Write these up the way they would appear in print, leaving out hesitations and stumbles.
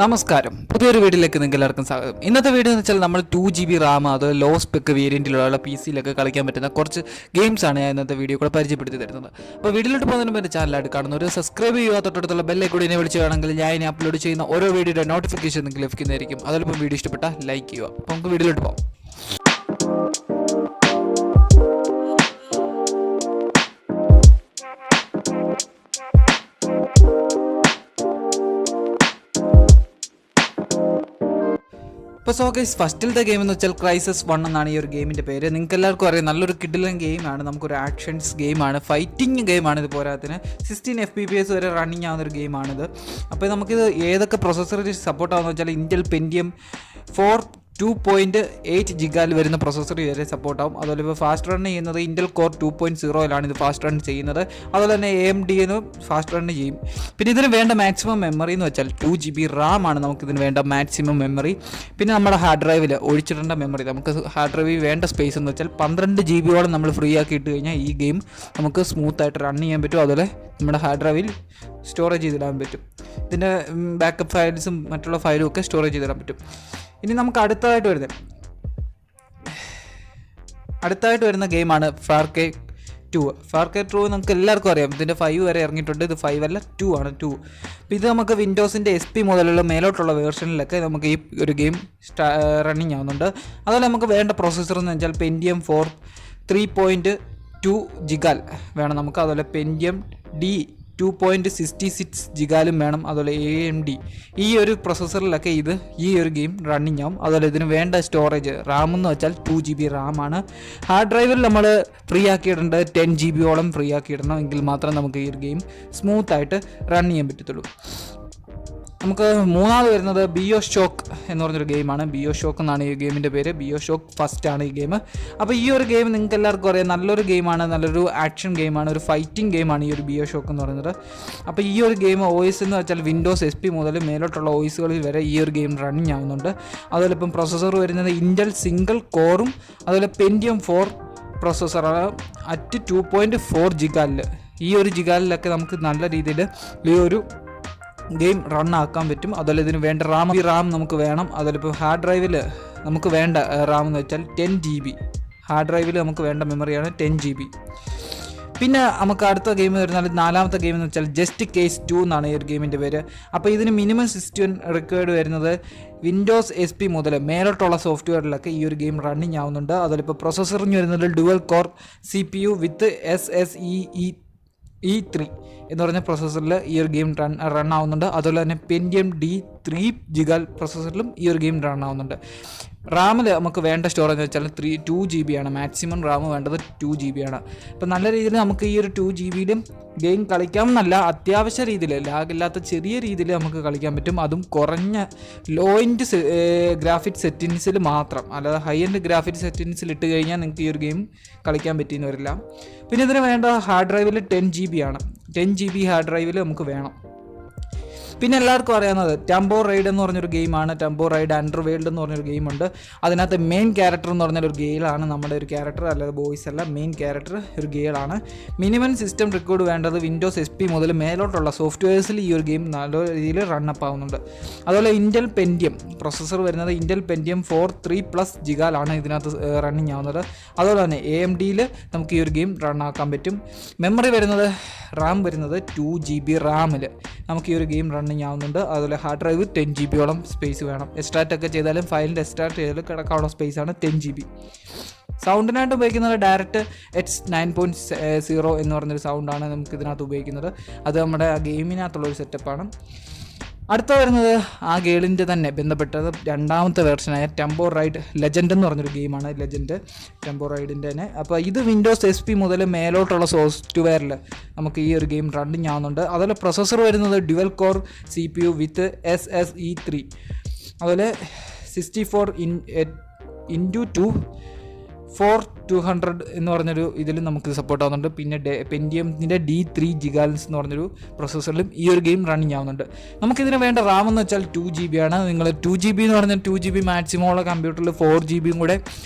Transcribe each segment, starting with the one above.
നമസ്കാരം, പുതിയൊരു വീഡിയോയിലേക്ക് നിങ്ങൾക്ക് എല്ലാവർക്കും സ്വാഗതം. ഇന്നത്തെ വീഡിയോ എന്ന് വെച്ചാൽ നമ്മൾ 2GB റാം അത് ലോ സ്പെക്ക് വേരിയൻറ്റിലുള്ള PC-യിലൊക്കെ കളിക്കാൻ പറ്റുന്ന കുറച്ച് ഗെയിംസാണ് ഞാൻ ഇന്നത്തെ വീഡിയോ കൂടെ പരിചയപ്പെടുത്തി തരുന്നത്. അപ്പോൾ വീഡിയോയിലോട്ട് പോകുന്നതിന് മുമ്പ് ചാനലായിട്ട് കാണുന്നവർ സബ്സ്ക്രൈബ് ചെയ്യുക, തൊട്ടടുത്തുള്ള ബെല്ലൈക്കൺ കൂടി വിളിച്ച് വേണമെങ്കിൽ ഞാൻ ഇനി അപ്ലോഡ് ചെയ്യുന്ന ഓരോ വീഡിയോയുടെ നോട്ടിഫിക്കേഷൻ നിങ്ങൾക്ക് ലഭിക്കുന്നതായിരിക്കും. അതോടൊപ്പം വീഡിയോ ഇഷ്ടപ്പെട്ടാൽ ലൈക്ക് ചെയ്യുക. അപ്പോൾ നമുക്ക് വീഡിയോയിലോട്ട് പോകാം. ഇപ്പോൾ സോ ഗൈസ്, ഫസ്റ്റിലത്തെ ഗെയിം എന്ന് വെച്ചാൽ ക്രൈസിസ് 1 എന്നാണ് ഈ ഒരു ഗെയിമിൻ്റെ പേര്. നിങ്ങൾക്ക് എല്ലാവർക്കും അറിയാം, നല്ലൊരു കിഡിലൻ ഗെയിമാണ്. നമുക്കൊരു ആക്ഷൻസ് ഗെയിമാണ്, ഫൈറ്റിംഗ് ഗെയിമാണ്. ഇത് പോരാത്തിന് 16 FPS വരെ റണ്ണിങ് ആവുന്നൊരു ഗെയിമാണിത്. അപ്പോൾ നമുക്കിത് ഏതൊക്കെ പ്രൊസസ്സറിൽ സപ്പോർട്ട് ആവുമെന്ന് വെച്ചാൽ ഇൻറ്റൽ പെൻറ്റിയം 2.8 ജിഗാൽ വരുന്ന പ്രൊസസ്സർ വരെ സപ്പോർട്ടാവും. അതുപോലെ ഇപ്പോൾ ഫാസ്റ്റ് റൺ ചെയ്യുന്നത് ഇൻറ്റൽ കോർ 2.0 ഇത് ഫാസ്റ്റ് റൺ ചെയ്യുന്നത്. അതുപോലെ തന്നെ AMD ഫാസ്റ്റ് റൺ ചെയ്യും. പിന്നെ ഇതിന് വേണ്ട മാക്സിമം മെമ്മറി എന്ന് വെച്ചാൽ 2GB റാം ആണ് നമുക്കിതിന് വേണ്ട മാക്സിമം മെമ്മറി. പിന്നെ നമ്മുടെ ഹാർഡ് ഡ്രൈവിൽ ഒഴിച്ചിടേണ്ട മെമ്മറി, നമുക്ക് ഹാർഡ് ഡ്രൈവിൽ വേണ്ട സ്പേസ് എന്ന് വെച്ചാൽ 12 GB നമ്മൾ ഫ്രീ ആക്കി ഇട്ട് കഴിഞ്ഞാൽ ഈ ഗെയിം നമുക്ക് സ്മൂത്തായിട്ട് റൺ ചെയ്യാൻ പറ്റും. അതുപോലെ നമ്മുടെ ഹാർഡ് ഡ്രൈവിൽ സ്റ്റോറേജ് ചെയ്തിടാൻ പറ്റും. ഇതിൻ്റെ ബാക്കപ്പ് ഫയൽസും മറ്റുള്ള ഫയലും ഒക്കെ സ്റ്റോറേജ് ചെയ്തിടാൻ പറ്റും. ഇനി നമുക്ക് അടുത്തതായിട്ട് വരുന്ന ഗെയിമാണ് ഫാർ ക്രൈ 2. ഫാർ ക്രൈ 2 നമുക്ക് എല്ലാവർക്കും അറിയാം, ഇതിൻ്റെ 5 വരെ ഇറങ്ങിയിട്ടുണ്ട്. ഇത് 5 അല്ല 2 ആണ്. 2 അപ്പോൾ ഇത് നമുക്ക് വിൻഡോസിൻ്റെ SP മുതലുള്ള മേലോട്ടുള്ള വേർഷനിലൊക്കെ നമുക്ക് ഈ ഒരു ഗെയിം റണ്ണിങ് ആവുന്നുണ്ട്. അതുപോലെ നമുക്ക് വേണ്ട പ്രൊസസ്സർ എന്ന് വെച്ചാൽ പെൻറ്റിയം 3.2 ജിഗാൽ വേണം നമുക്ക്. അതുപോലെ പെൻറ്റിയം D 2.66 ജിഗാലും വേണം. അതുപോലെ AMD ഈ ഒരു പ്രൊസസ്സറിലൊക്കെ ഈ ഒരു ഗെയിം റണ്ണിങ് ആവും. അതുപോലെ ഇതിന് വേണ്ട സ്റ്റോറേജ് റാം എന്ന് വെച്ചാൽ 2GB റാമാണ്. ഹാർഡ് ഡ്രൈവിൽ നമ്മൾ ഫ്രീ ആക്കിയിടേണ്ടത് 10GB ഫ്രീ ആക്കിയിടണം. എങ്കിൽ മാത്രം നമുക്ക് ഈ ഒരു ഗെയിം സ്മൂത്തായിട്ട് റൺ ചെയ്യാൻ പറ്റത്തുള്ളൂ. നമുക്ക് മൂന്നാമത് വരുന്നത് ബിയോഷോക്ക് എന്ന് പറഞ്ഞൊരു ഗെയിമാണ്. ബിയോഷോക്ക് എന്നാണ് ഈ ഗെയിമിൻ്റെ പേര്. ബിയോഷോക്ക് ഫസ്റ്റ് ആണ് ഈ ഗെയിം. അപ്പോൾ ഈ ഒരു ഗെയിം നിങ്ങൾക്ക് എല്ലാവർക്കും അറിയാം, നല്ലൊരു ഗെയിമാണ്, നല്ലൊരു ആക്ഷൻ ഗെയിമാണ്, ഒരു ഫൈറ്റിംഗ് ഗെയിമാണ് ഈ ഒരു ബിയോഷോക്ക് എന്ന് പറയുന്നത്. അപ്പോൾ ഈ ഒരു ഗെയിം OS എന്ന് വെച്ചാൽ വിൻഡോസ് SP മുതൽ മേലോട്ടുള്ള OSകളിൽ വരെ ഈ ഒരു ഗെയിം റണ്ണിങ് ആവുന്നുണ്ട്. അതുപോലെ ഇപ്പം പ്രൊസസ്സർ വരുന്നത് ഇൻറ്റൽ സിംഗിൾ കോറും അതുപോലെ പെൻറ്റിയം 4 പ്രൊസസ്സറാണ് അറ്റ് 2.4 ജിഗാലിൽ. ഈ ഒരു ജിഗാലിലൊക്കെ നമുക്ക് നല്ല രീതിയിൽ ഈ ഒരു ഗെയിം റൺ ആക്കാൻ പറ്റും. അതുപോലെ ഇതിന് വേണ്ട റാം നമുക്ക് വേണം. അതുപോലെ ഇപ്പോൾ ഹാർഡ് ഡ്രൈവിൽ നമുക്ക് വേണ്ട റാം എന്ന് വെച്ചാൽ 10GB. ഹാർഡ് ഡ്രൈവിൽ നമുക്ക് വേണ്ട മെമ്മറിയാണ് 10GB. പിന്നെ നമുക്ക് അടുത്ത ഗെയിം വരുന്നത് നാലാമത്തെ ഗെയിം എന്ന് വെച്ചാൽ ജസ്റ്റ് കേസ് 2 എന്നാണ് ഈ ഒരു ഗെയിമിൻ്റെ പേര്. അപ്പോൾ ഇതിന് മിനിമം സിസ്റ്റം റിക്വയർഡ് വരുന്നത് വിൻഡോസ് SP മുതൽ മേലോട്ടുള്ള സോഫ്റ്റ്വെയറിലൊക്കെ ഈ ഒരു ഗെയിം റണ്ണിങ് ആവുന്നുണ്ട്. അതുപോലെ ഇപ്പോൾ പ്രൊസസ്സറിന് വരുന്നത് ഡുവൽ കോർ CPU വിത്ത് SSE3 എന്ന് പറഞ്ഞ പ്രൊസസ്സറിൽ ഈ ഒരു ഗെയിം റൺ ആവുന്നുണ്ട്. അതുപോലെ തന്നെ പെൻറ്റിയം D 3 ജിഗാൽ പ്രൊസസ്സറിലും ഈ ഒരു ഗെയിം റൺ ആവുന്നുണ്ട്. റാമിൽ നമുക്ക് വേണ്ട സ്റ്റോറേജ് എന്ന് വെച്ചാൽ 2GB ആണ്. മാക്സിമം റാം വേണ്ടത് 2GB ആണ്. അപ്പോൾ നല്ല രീതിയിൽ നമുക്ക് ഈ ഒരു 2GBയിലും ഗെയിം കളിക്കാമെന്നല്ല, അത്യാവശ്യ രീതിയിൽ ലാഗില്ലാത്ത ചെറിയ രീതിയിൽ നമുക്ക് കളിക്കാൻ പറ്റും. അതും കുറഞ്ഞ ലോ എൻഡ് ഗ്രാഫിക്സ് സെറ്റിങ്സിൽ മാത്രം, അല്ലാതെ ഹൈ എൻഡ് ഗ്രാഫിക്സ് സെറ്റിങ്സിൽ ഇട്ട് കഴിഞ്ഞാൽ നിങ്ങൾക്ക് ഈ ഒരു ഗെയിം കളിക്കാൻ പറ്റിയെന്ന് വരില്ല. പിന്നെ ഇതിന് വേണ്ട ഹാർഡ് ഡ്രൈവിൽ 10GB ആണ്. 10GB ഹാർഡ് ഡ്രൈവിൽ നമുക്ക് വേണം. പിന്നെ എല്ലാവർക്കും അറിയാവുന്നത് ടെമ്പോ റൈഡ് എന്ന് പറഞ്ഞൊരു ഗെയിമാണ്. ടെമ്പോ റൈഡ് അണ്ടർവേൾഡ് എന്ന് പറഞ്ഞൊരു ഗെയിമുണ്ട്. അതിനകത്ത് മെയിൻ ക്യാരക്ടർ എന്ന് പറഞ്ഞൊരു ഗെയിലാണ് നമ്മുടെ ഒരു ക്യാരക്ടർ, അല്ലാതെ ബോയ്സ് അല്ല. മെയിൻ ക്യാരക്ടർ ഒരു ഗെയിലാണ്. മിനിമം സിസ്റ്റം റെക്കോർഡ് വേണ്ടത് വിൻഡോസ് SP മുതൽ മേലോട്ടുള്ള സോഫ്റ്റ്വെയർസിൽ ഈ ഒരു ഗെയിം നല്ല രീതിയിൽ റണ്ണപ്പ് ആവുന്നുണ്ട്. അതുപോലെ ഇൻറ്റൽ പെൻറ്റിയം പ്രൊസസ്സർ വരുന്നത് ഇൻറ്റൽ പെൻറ്റിയം 3+ ജിഗാലാണ് ഇതിനകത്ത് റണ്ണിങ് ആവുന്നത്. അതുപോലെ തന്നെ AMDയിൽ നമുക്ക് ഈ ഒരു ഗെയിം റൺ ആക്കാൻ പറ്റും. മെമ്മറി വരുന്നത് റാം വരുന്നത് 2GB റാമിൽ നമുക്ക് ഈ ഒരു ഗെയിം റണ്ണിങ് ആവുന്നുണ്ട്. അതുപോലെ ഹാർഡ് ഡ്രൈവ് 10GB സ്പേസ് വേണം. എക്സ്ട്രാക്റ്റൊക്കെ ചെയ്താലും ഫയലിൻ്റെ എക്സ്ട്രാക്ട് ചെയ്താലും കിടക്കാനുള്ള സ്പേസാണ് 10GB. സൗണ്ടിനായിട്ട് ഉപയോഗിക്കുന്നത് ഡയറക്റ്റ് H9.0 എന്ന് പറഞ്ഞൊരു സൗണ്ടാണ് നമുക്ക് ഇതിനകത്ത് ഉപയോഗിക്കുന്നത്. അത് നമ്മുടെ ഗെയിമിനകത്തുള്ളൊരു സെറ്റപ്പാണ്. അടുത്ത വരുന്നത് ആ ഗെയിമിൻ്റെ തന്നെ ബന്ധപ്പെട്ടത് രണ്ടാമത്തെ വേർഷനായ ടെമ്പോ റൈഡ് ലെജൻഡ് എന്ന് പറഞ്ഞൊരു ഗെയിമാണ്. ലെജൻഡ് ടെമ്പോ റൈഡിൻ്റെ തന്നെ. അപ്പോൾ ഇത് വിൻഡോസ് SP മുതൽ മേലോട്ടുള്ള സോഫ്റ്റ്വെയറിൽ നമുക്ക് ഈ ഒരു ഗെയിം റണ്ണിങ് ആവുന്നുണ്ട്. അതുപോലെ പ്രൊസസ്സർ വരുന്നത് ഡ്യുവൽ കോർ CPU വിത്ത് SSE3. അതുപോലെ 64x2 4200 എന്ന് പറഞ്ഞൊരു ഇതിൽ നമുക്ക് സപ്പോർട്ട് ആവുന്നുണ്ട്. പിന്നെ പെൻറ്റിയത്തിൻ്റെ D 3 ജിഗാൽസ് എന്ന് പറഞ്ഞൊരു പ്രൊസസ്സറിലും ഈ ഒരു ഗെയിം റണ്ണിങ് ആവുന്നുണ്ട്. നമുക്കിതിന് വേണ്ട റാം എന്ന് വെച്ചാൽ 2GB ആണ്. നിങ്ങൾ 2GB എന്ന് പറഞ്ഞാൽ 2GB മാക്സിമം ഉള്ള കമ്പ്യൂട്ടറിൽ 4GBയും കൂടെ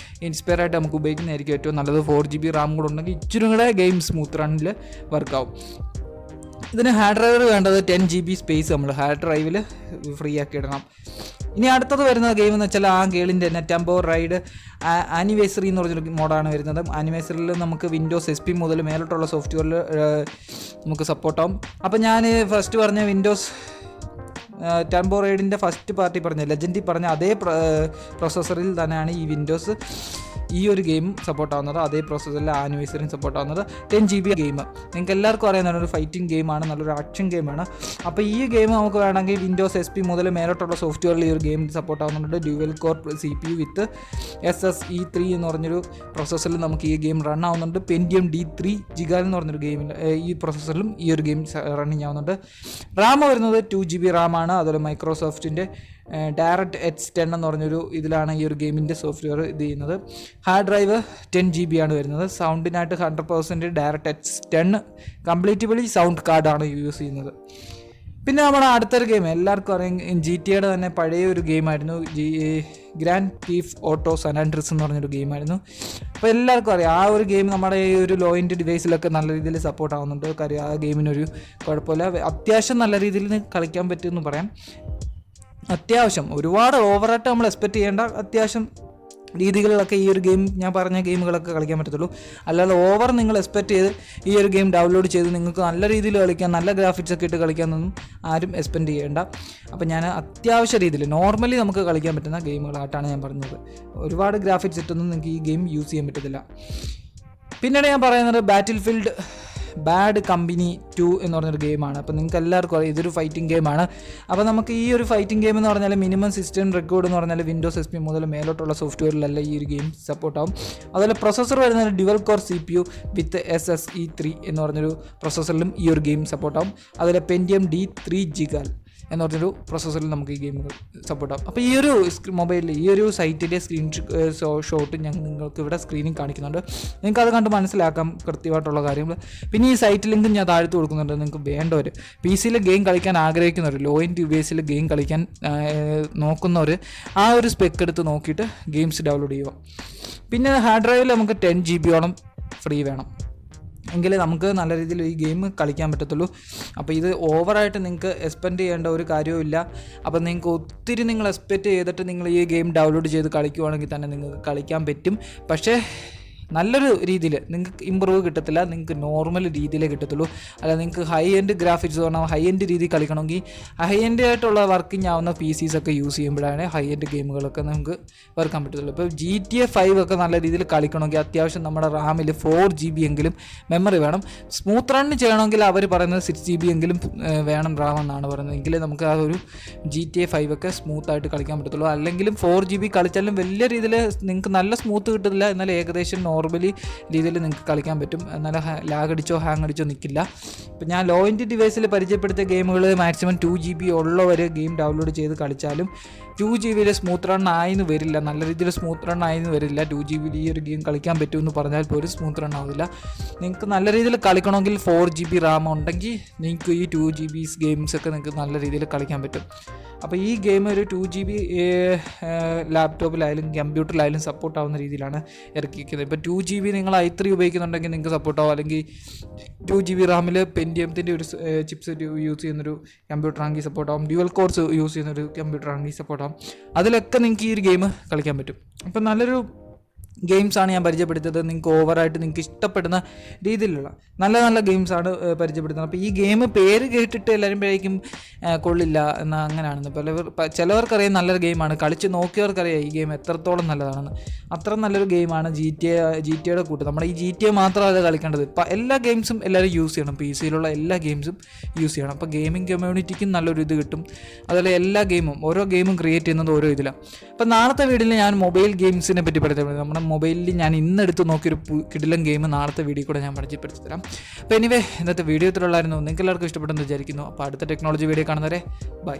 ഇൻസ്പയർ ആയിട്ട് നമുക്ക് ഉപയോഗിക്കുന്നതായിരിക്കും ഏറ്റവും നല്ലത്. 4GB റാം കൂടെ ഉണ്ടെങ്കിൽ ഇച്ചിരി കൂടെ ഗെയിം സ്മൂത്ത് റണ്ണിൽ വർക്കാവും. ഇതിന് ഹാർഡ് ഡ്രൈവർ വേണ്ടത് 10 GB സ്പേസ് നമ്മൾ ഹാർഡ് ഡ്രൈവിൽ ഫ്രീ ആക്കി ഇടണം. ഇനി അടുത്തത് വരുന്ന ഗെയിം എന്ന് വെച്ചാൽ ആ ഗേളിൻ്റെ തന്നെ ടെമ്പോ റൈഡ് ആനിവേഴ്സറി എന്ന് പറഞ്ഞൊരു മോഡാണ് വരുന്നത്. ആനിവേഴ്സറിയിൽ നമുക്ക് വിൻഡോസ് SP മുതൽ മേലോട്ടുള്ള സോഫ്റ്റ്വെയറിൽ നമുക്ക് സപ്പോർട്ടാവും. അപ്പോൾ ഞാൻ ഫസ്റ്റ് പറഞ്ഞ വിൻഡോസ് ടെമ്പോ റൈഡിൻ്റെ ഫസ്റ്റ് പാർട്ടി പറഞ്ഞ ലെജൻഡിൽ പറഞ്ഞ അതേ പ്രോസസ്സറിൽ തന്നെയാണ് ഈ വിൻഡോസ് ഈ ഒരു ഗെയിം സപ്പോർട്ടാവുന്നത്. അതേ പ്രോസസ്സറിൽ ആനിവേഴ്സറിയും സപ്പോർട്ടാവുന്നത്. 10 GB ഗെയിം നിങ്ങൾക്ക് എല്ലാവർക്കും അറിയാവുന്ന ഒരു ഫൈറ്റിംഗ് ഗെയിമാണ്, നല്ലൊരു ആക്ഷൻ ഗെയിമാണ്. അപ്പോൾ ഈ ഗെയിം നമുക്ക് വേണമെങ്കിൽ വിൻഡോസ് SP മുതൽ മേലോട്ടുള്ള സോഫ്റ്റ്വെയറിൽ ഈ ഒരു ഗെയിം സപ്പോർട്ടാവുന്നുണ്ട്. ഡ്യുവൽ കോർ CPU വിത്ത് SSE3 എന്ന് പറഞ്ഞൊരു പ്രോസസ്സറിൽ നമുക്ക് ഈ ഗെയിം റൺ ആവുന്നുണ്ട്. പെൻറ്റിയം D3 ജിഗാൽ എന്ന് പറഞ്ഞൊരു ഗെയിമിൽ ഈ പ്രോസസ്സറിലും ഈ ഒരു ഗെയിം റണ്ണിങ് ആവുന്നുണ്ട്. റാം വരുന്നത് 2 GB റാമാണ്. അതുപോലെ മൈക്രോസോഫ്റ്റിൻ്റെ ഡയറക്റ്റ് H10 എന്ന് പറഞ്ഞൊരു ഇതിലാണ് ഈ ഒരു ഗെയിമിൻ്റെ സോഫ്റ്റ്വെയർ ഇത് ചെയ്യുന്നത്. ഹാർഡ് ഡ്രൈവ് 10 GB ആണ് വരുന്നത്. സൗണ്ടിനായിട്ട് 100% ഡയറക്റ്റ് H10 കംപ്ലീറ്റ്ലി സൗണ്ട് കാർഡാണ് യൂസ് ചെയ്യുന്നത്. പിന്നെ നമ്മുടെ അടുത്തൊരു ഗെയിം എല്ലാവർക്കും അറിയാം, GTA തന്നെ പഴയ ഒരു ഗെയിമായിരുന്നു ഗ്രാൻഡ് തീഫ് ഓട്ടോ സാൻഡ്രിയസ് എന്ന് പറഞ്ഞൊരു ഗെയിമായിരുന്നു. അപ്പോൾ എല്ലാവർക്കും അറിയാം ആ ഒരു ഗെയിം നമ്മുടെ ഈ ഒരു ലോ എൻഡ് ഡിവൈസിലൊക്കെ നല്ല രീതിയിൽ സപ്പോർട്ട് ആവുന്നുണ്ട്. കാര്യം ആ ഗെയിമിനൊരു കുഴപ്പമില്ല, അത്യാവശ്യം നല്ല രീതിയിൽ കളിക്കാൻ പറ്റുമെന്ന് പറയാം. അത്യാവശ്യം ഒരുപാട് ഓവറായിട്ട് നമ്മൾ എക്സ്പെക്റ്റ് ചെയ്യേണ്ട അത്യാവശ്യം രീതികളിലൊക്കെ ഈ ഒരു ഗെയിം ഞാൻ പറഞ്ഞ ഗെയിമുകളൊക്കെ കളിക്കാൻ പറ്റത്തുള്ളൂ. അല്ലാതെ ഓവർ നിങ്ങൾ എക്സ്പെക്റ്റ് ചെയ്ത് ഈ ഒരു ഗെയിം ഡൗൺലോഡ് ചെയ്ത് നിങ്ങൾക്ക് നല്ല രീതിയിൽ കളിക്കാൻ, നല്ല ഗ്രാഫിക്സ് ഒക്കെ ഇട്ട് കളിക്കാമെന്നൊന്നും ആരും എക്സ്പെക്റ്റ് ചെയ്യേണ്ട. അപ്പോൾ ഞാൻ അത്യാവശ്യ രീതിയിൽ നോർമലി നമുക്ക് കളിക്കാൻ പറ്റുന്ന ഗെയിമുകളായിട്ടാണ് ഞാൻ പറഞ്ഞത്. ഒരുപാട് ഗ്രാഫിക്സ് ഇട്ടൊന്നും നിങ്ങൾക്ക് ഈ ഗെയിം യൂസ് ചെയ്യാൻ പറ്റത്തില്ല. പിന്നീട് ഞാൻ പറയുന്നത് ബാറ്റിൽ ഫീൽഡ് ബാഡ് കമ്പനി 2 എന്ന് പറഞ്ഞൊരു ഗെയിമാണ്. അപ്പോൾ നിങ്ങൾക്ക് എല്ലാവർക്കും അറിയാം ഇതൊരു ഫൈറ്റിംഗ് ഗെയിമാണ്. അപ്പോൾ നമുക്ക് ഈ ഒരു ഫൈറ്റിംഗ് ഗെയിം എന്ന് പറഞ്ഞാൽ മിനിമം സിസ്റ്റം റെക്കോർഡ് എന്ന് പറഞ്ഞാൽ വിൻഡോസ് SP മുതൽ മേലോട്ടുള്ള സോഫ്റ്റ്വെയറിലല്ല ഈ ഒരു ഗെയിം സപ്പോർട്ടാവും. അതുപോലെ പ്രൊസസ്സർ വരുന്നത് ഡ്യുവൽ കോർ CPU വിത്ത് SSE3 എന്ന് പറഞ്ഞൊരു പ്രൊസസ്സറിലും ഈ ഒരു ഗെയിം സപ്പോർട്ടാവും. അതുപോലെ പെൻറ്റിയം D3 ജിഗാൽ എന്ന് പറഞ്ഞൊരു പ്രോസസ്സറിൽ നമുക്ക് ഈ ഗെയിമുകൾ സപ്പോർട്ടാവും. അപ്പോൾ ഈ ഒരു മൊബൈലിൽ ഈ ഒരു സൈറ്റിൻ്റെ സ്ക്രീൻ ഷോട്ട് ഞാൻ നിങ്ങൾക്ക് ഇവിടെ സ്ക്രീനിൽ കാണിക്കുന്നുണ്ട്. നിങ്ങൾക്ക് അത് കണ്ട് മനസ്സിലാക്കാം കൃത്യമായിട്ടുള്ള കാര്യങ്ങൾ. പിന്നെ ഈ സൈറ്റ് ലിങ്ക് ഞാൻ താഴ്ത്ത് കൊടുക്കുന്നുണ്ട്. നിങ്ങൾക്ക് വേണ്ടവർ PC-യിൽ ഗെയിം കളിക്കാൻ ആഗ്രഹിക്കുന്നവർ, ലോ എൻഡ് ഡിവൈസിൽ ഗെയിം കളിക്കാൻ നോക്കുന്നവർ ആ ഒരു സ്പെക്ക് എടുത്ത് നോക്കിയിട്ട് ഗെയിംസ് ഡൗൺലോഡ് ചെയ്യുക. പിന്നെ ഹാർഡ് ഡ്രൈവിൽ നമുക്ക് 10 GB ഫ്രീ വേണം, എങ്കിലേ നമുക്ക് നല്ല രീതിയിൽ ഈ ഗെയിം കളിക്കാൻ പറ്റത്തുള്ളൂ. അപ്പോൾ ഇത് ഓവറായിട്ട് നിങ്ങൾക്ക് എക്സ്പെൻഡ് ചെയ്യേണ്ട ഒരു കാര്യവുമില്ല. അപ്പോൾ നിങ്ങൾക്ക് ഒത്തിരി നിങ്ങൾ എക്സ്പെക്റ്റ് ചെയ്തിട്ട് നിങ്ങൾ ഈ ഗെയിം ഡൗൺലോഡ് ചെയ്ത് കളിക്കുവാണെങ്കിൽ തന്നെ നിങ്ങൾക്ക് കളിക്കാൻ പറ്റും. പക്ഷേ നല്ലൊരു രീതിയിൽ നിങ്ങൾക്ക് ഇമ്പ്രൂവ് കിട്ടത്തില്ല, നിങ്ങൾക്ക് നോർമൽ രീതിയിലേ കിട്ടത്തുള്ളൂ. അല്ല നിങ്ങൾക്ക് ഹൈ എൻഡ് ഗ്രാഫിക്സ് പറഞ്ഞാൽ ഹൈ എൻഡ് രീതി കളിക്കണമെങ്കിൽ ഹൈ എൻഡ് ആയിട്ടുള്ള വർക്കിംഗ് ആവുന്ന PCs ഒക്കെ യൂസ് ചെയ്യുമ്പോഴാണ് ഹൈ എൻഡ് ഗെയിമുകളൊക്കെ നമുക്ക് വർക്കാൻ പറ്റത്തുള്ളൂ. ഇപ്പോൾ GTA 5 ഒക്കെ നല്ല രീതിയിൽ കളിക്കണമെങ്കിൽ അത്യാവശ്യം നമ്മുടെ റാമിൽ 4 GB എങ്കിലും മെമ്മറി വേണം. സ്മൂത്ത് റൺ ചെയ്യണമെങ്കിൽ അവർ പറയുന്നത് 6 GB എങ്കിലും വേണം റാം എന്നാണ് പറയുന്നത്. എങ്കിലേ നമുക്ക് ആ ഒരു GTA 5 ഒക്കെ സ്മൂത്തായിട്ട് കളിക്കാൻ പറ്റത്തുള്ളൂ. അല്ലെങ്കിലും 4 GB കളിച്ചാലും വലിയ രീതിയിൽ നിങ്ങൾക്ക് നല്ല സ്മൂത്ത് കിട്ടില്ല, എന്നാൽ ഏകദേശം നോർമലി രീതിയിൽ നിങ്ങൾക്ക് കളിക്കാൻ പറ്റും. എന്നാൽ ലാഗ് അടിച്ചോ ഹാങ് അടിച്ചോ നിൽക്കില്ല. ഇപ്പം ഞാൻ ലോ എൻഡ് ഡിവൈസിൽ പരിചയപ്പെടുത്തിയ ഗെയിമുകൾ മാക്സിമം 2 GB ഉള്ളവർ ഗെയിം ഡൗൺലോഡ് ചെയ്ത് കളിച്ചാലും 2 GB സ്മൂത്ത് റൺ ആയെന്ന് വരില്ല, നല്ല രീതിയിൽ സ്മൂത്ത് റൺ ആയെന്ന് വരില്ല. 2 GB ഈ ഒരു ഗെയിം കളിക്കാൻ പറ്റുമെന്ന് പറഞ്ഞാൽ പോലും സ്മൂത്ത് റൺ ആവില്ല. നിങ്ങൾക്ക് നല്ല രീതിയിൽ കളിക്കണമെങ്കിൽ 4 GB റാം ഉണ്ടെങ്കിൽ നിങ്ങൾക്ക് ഈ 2 GB ഗെയിംസ് ഒക്കെ നിങ്ങൾക്ക് നല്ല രീതിയിൽ കളിക്കാൻ പറ്റും. അപ്പോൾ ഈ ഗെയിം ഒരു 2 GB ലാപ്ടോപ്പിലായാലും കമ്പ്യൂട്ടറിലായാലും സപ്പോർട്ട് ആവുന്ന രീതിയിലാണ് ഇറക്കിയിരിക്കുന്നത്. ഇപ്പോൾ 2 GB നിങ്ങൾ i3 ഉപയോഗിക്കുന്നുണ്ടെങ്കിൽ നിങ്ങൾക്ക് സപ്പോർട്ടാവും. അല്ലെങ്കിൽ 2 GB റാമിൽ പെൻറ്റിയത്തിൻ്റെ ഒരു ചിപ്സെറ്റ് യൂസ് ചെയ്യുന്നൊരു കമ്പ്യൂട്ടർ ആണെങ്കിൽ സപ്പോർട്ടാവും. ഡ്യുവൽ കോർസ് യൂസ് ചെയ്യുന്നൊരു കമ്പ്യൂട്ടർ ആണെങ്കിൽ സപ്പോർട്ടാവും. അതിലൊക്കെ നിങ്ങൾക്ക് ഈ ഒരു ഗെയിം കളിക്കാൻ പറ്റും. അപ്പം നല്ലൊരു ഗെയിംസാണ് ഞാൻ പരിചയപ്പെടുത്തിയത്. നിങ്ങൾക്ക് ഓവറായിട്ട് നിങ്ങൾക്ക് ഇഷ്ടപ്പെടുന്ന രീതിയിലുള്ള നല്ല നല്ല ഗെയിംസാണ് പരിചയപ്പെടുത്തുന്നത്. അപ്പോൾ ഈ ഗെയിം പേര് കേട്ടിട്ട് എല്ലാവരുമ്പോഴേക്കും കൊള്ളില്ല എന്നാൽ അങ്ങനെയാണെന്ന് ചിലവർക്കറിയാം നല്ലൊരു ഗെയിമാണ്, കളിച്ച് നോക്കിയവർക്കറിയാം ഈ ഗെയിം എത്രത്തോളം നല്ലതാണെന്ന്. അത്ര നല്ലൊരു ഗെയിമാണ് GTA കൂട്ട്. നമ്മുടെ ഈ GTA മാത്രമല്ല കളിക്കേണ്ടത്, ഇപ്പം എല്ലാ ഗെയിംസും എല്ലാവരും യൂസ് ചെയ്യണം. PC-യിലുള്ള എല്ലാ ഗെയിംസും യൂസ് ചെയ്യണം. അപ്പോൾ ഗെയിമിംഗ് കമ്മ്യൂണിറ്റിക്കും നല്ലൊരു ഇത് കിട്ടും. അതുപോലെ എല്ലാ ഗെയിമും ഓരോ ഗെയിമും ക്രിയേറ്റ് ചെയ്യുന്നത് ഓരോ ഇതിലാണ്. അപ്പോൾ നാളത്തെ വീഡിയോയിൽ ഞാൻ മൊബൈൽ ഗെയിംസിനെ പറ്റി പറയുന്നത് നമ്മുടെ മൊബൈലിൽ ഞാൻ ഇന്നെടുത്ത് നോക്കിയൊരു കിടിലൻ ഗെയിം നാളത്തെ വീഡിയോ കൂടെ ഞാൻ പരിചയപ്പെടുത്തി തരാം. അപ്പോൾ എനിവേ ഇന്നത്തെ വീഡിയോ ഇത്രയുള്ളായിരുന്നു. നിങ്ങൾക്ക് എല്ലാവർക്കും ഇഷ്ടപ്പെട്ടെന്ന് വിചാരിക്കുന്നു. അപ്പോൾ അടുത്ത ടെക്നോളജി വീഡിയോ കാണുന്നവരെ ബൈ.